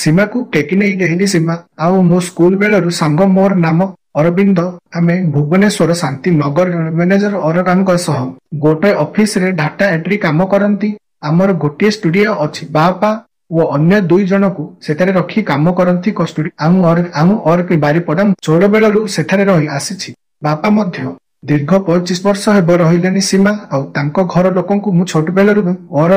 सीमा को टेकी नहीं गहिली सीमा आउ मो स्कूल बेलर सांग मोर नाम अरविंद आमे भुवनेश्वर शांति नगर मैनेजर अरगान सह गोटे ऑफिस रे डाटा एंट्री काम करती आमर गोटे स्टूडियो अच्छी बापा वो अन्य दुई जन को सेठारे रखी काम करती कस्तूरी आम और बारिपड़ा चोर बेलू सेठारे रही आसी बापा मध्य दीर्घ 25 वर्ष हेब रही सीमा आउ घर लोक मु छोट बेलू और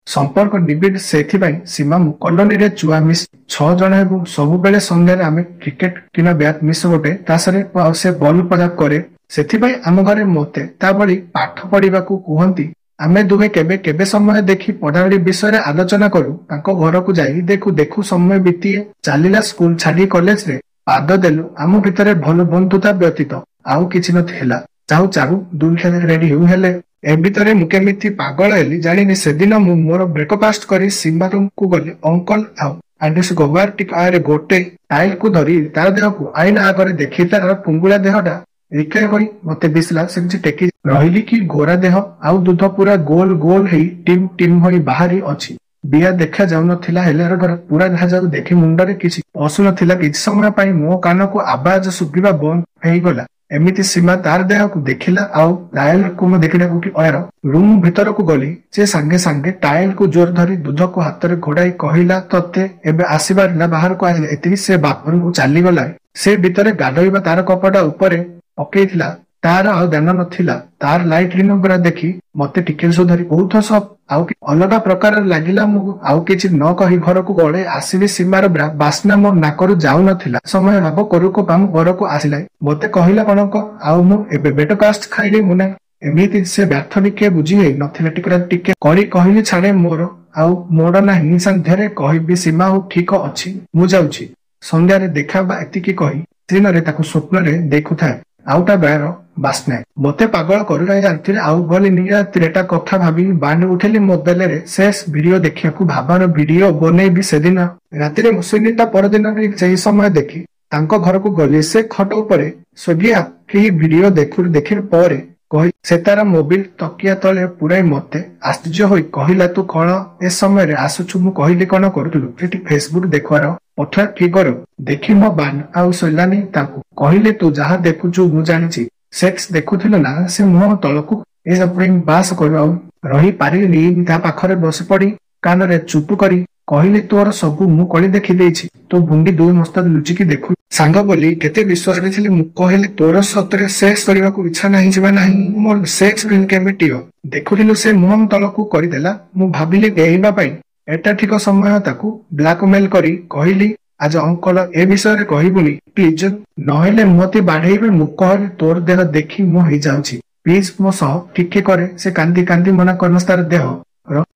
संपर्क निबिड़ से सीमा मु कॉलोनी रे चुआ मिस 6 जन हेबु सबु बेले संध्यारे आमे क्रिकेट किना बैट मिस गोटे तासरे से बॉल प्रदान करे सेथिबाई आम घरे मते ता बळी पाठ पढ़िबा को कहंती आमे दुहे केबे केबे समय देखी पढ़ाड़ी विषय रे आलोचना करू तांको घर को जाई देखू देखू समय बीती चलीला स्कूल छाड़ी कॉलेज रे पाद देलु आम भितरे भल बंधुता व्यतीत आउ किछि नथिला चाहू चाहू दुहे रेडी हो हेले ए भितरे मु केमिति पागल हेली जानिनी सेदिन मु मोर ब्रेकफास्ट करी सीमा रूम को गली अंकल आउ आंडिस गोबार टिक आरे गोटे टाइल को धरी तार देह को आईना आगरे देखि तार पुंगुला देहटा रिक्रिया करी मते दिसला से किछि टेकी रहिली कि गोरा देह आउ दूध पूरा गोल गोल हेई टीम टीम भरी बाहरी अछि बिया देखा जाउ नथिला हेले घर पूरा जहाज देखि मुंडरे किछि पसु नथिला किछि समय पई मो कान को आवाज सुबिबा बंद हेई गला एमिति सीमा तार देह को देखिला आउ टाइल को म देखिला कि अयर रूम भीतर को गली से संगे संगे टाइल को जोर धरी दूध को हाथ रे घोड़ाई कहिला तते एबे आसीबार ना बाहर को आइले एति से बापर को चली गला से भीतर गाडोइबा तार कपड़ा ऊपर पकेइथिला तार आ ध्यान नथिला तार लाइट रिंग पूरा देखी मते टिके धरी बहुत सब आउ अलग प्रकार लागिला मु आउ किछि न कहि घर को गळे आसीबी सीमार बास्ना मो नाकरु जाउ नथिला समय भाव करू को पाम घर को आसिला मते कहिला कनक आउ मु एबे ब्रेकफास्ट खाइली मुना एमिति से व्यर्थ टिके बुझी हे नथिला टिके करी कहिली छाड़े मोर आउ मोर ना हिं संध्यारे कहिबी सीमा हो ठीक अछि मु जाउछि संध्यारे देखाबा एतिकी कहि दिन रे ताकु स्वप्न रे देखुथाय आउटा बेर बास्ने मते पागल करू जानती आउ गली निरात्रेटा कथा भाभी बांड उठेली मोबाइल रे शेष वीडियो देखिया को भाबार वीडियो बने भी से दिन राति रे मुसलिटा पर दिन रे समय देखी तांको घर को गली से खट ऊपर सोगिया कि वीडियो देखि पर कहि से तारा मोबाइल तकिया तले पुराई मते आश्चर्य होई कहिला तू कोन ए समय रे आसुछु मु कहिली कोन करथुलु एटी फेसबुक देखवार पठा फिगर देखि मो बान आउ सोलानी ताकू कहिले तू जहा देखुछु मु जानिछि सेक्स देखुथिल ना से मुह तलकू ए सब बास करवा रही पारिनी ता पाखरे बस पड़ी कान रे चुप करी कहिले तोर सब मु कली देखि देछि तो भुंडी दुई मस्त लुचिकी देखु सांग बोली केते विश्वास रे थिले मु कहिले तोर सतरे सेक्स करबा को इच्छा नाही जिबा नाही मोर सेक्स बिन केमिटियो देखुथिलु से मुह तलकू करी देला मु भाबिले देहिबा पई एटा ठीक समय ताकू ब्लैकमेल करी कहिली आज अंकल ए विषय रे कहिबुनी प्लीज नहेले मोती बाढेइबे मुकहर तोर देह देखि मो होई जाउछि प्लीज मो सह टिके करे से कांदी कांदी मना करनस्तार देह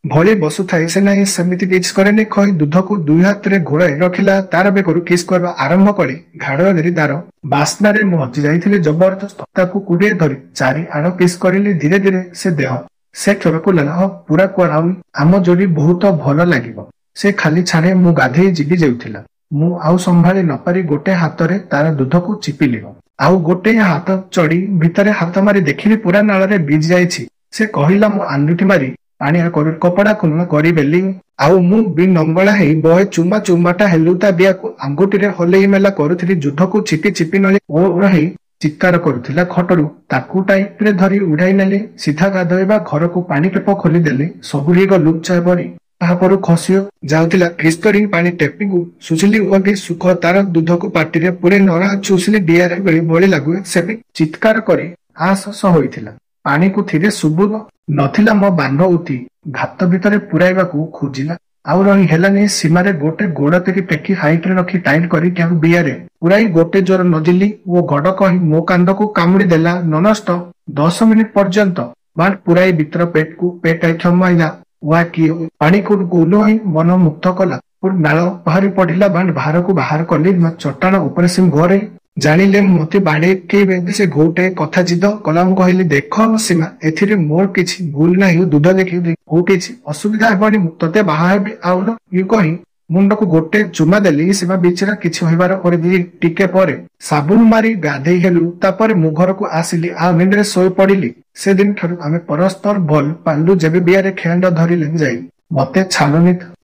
भले बसु थाए से नाही समिति किस करे ने खई दूध को दुई हाथ रे घोड़ाई रखिला तार बे करू किस करबा आरंभ करी घाड़ धरी तार बास्ना रे मोहति जाइथिले जबरदस्त ताकू कुडे धरी चारि आड़ किस करिले धीरे धीरे से देह से खेबको लला पूरा कराउ आम जोड़ी बहुत भल लागिबो से खाली छाड़े मु गाधे जीवी जाउथिला मु आउ संभाली न पारी गोटे हाथ रे तार दूध को चिपिली आउ गोटे हाथ चढ़ी भितरे हाथ मारी देखिली पूरा नाल रे बीज जाइछि से कहिला मु आंडुठी मारी पानी कपड़ा कुन करी बेली आउ मु बि नंगला हेई बहे चुमा चुमाटा हेलुता बिया को अंगुठी रे हलेई मेला करूथिली जुध को चिपी चिपी नले ओ रही चित्कार करुथिला खटरू ताकू टाइप रे धरी उड़ाई नेले सीधा गाधोइबा घर को पानी टेप खोली देले सबुरी गलु चाबरी तापर खसियो जाउथिला फिस्तरिंग पानी टेपिंग सुसिली ओगे सुख तार दूध को पार्टी रे पुरे नरा चुसिली बिया रे बळी लागु से चित्कार करी आस होइथिला पानी को थिरे सुबुर नथिला मो बांध उठी घात भितरे पुराइबा को खोजिला आउ रही हेलानी सीमारे गोटे गोड़ तेरी पेकी हाइट रे रखी टाइट करी क्या बियारे पुराई गोटे जोर नजिली वो गड़ कही मो कांद को कामुड़ी देला ननस्ट 10 मिनिट पर्यंत बाण पुराई भीतर पेट को पेट क्षमाइला वा कि पानी को गुलो ही मन मुक्त कला पुर नाल बाहरी पड़िला बाण बाहर कली चट्टान ऊपर सिम घरे जानिले मते बाड़े के से गोटे कथा जिद कलाम कहली देख सीमा एथिरे मोर किछि भूल नाही दूध देखि हो किछि असुविधा हेबनी तते बाहा हेबी आउन यू कहि मुंड को गोटे चुमा देली सीमा बिचरा किछि होइबार पर दी टिके परे साबुन मारी गाधेई हेलु तापर मु घर को आसिली आ निंद्रे सोई पड़िली से दिन ठरु आमे परस्पर भल पालु जेबे बियारे खेंड धरिले जाई मते छालुनी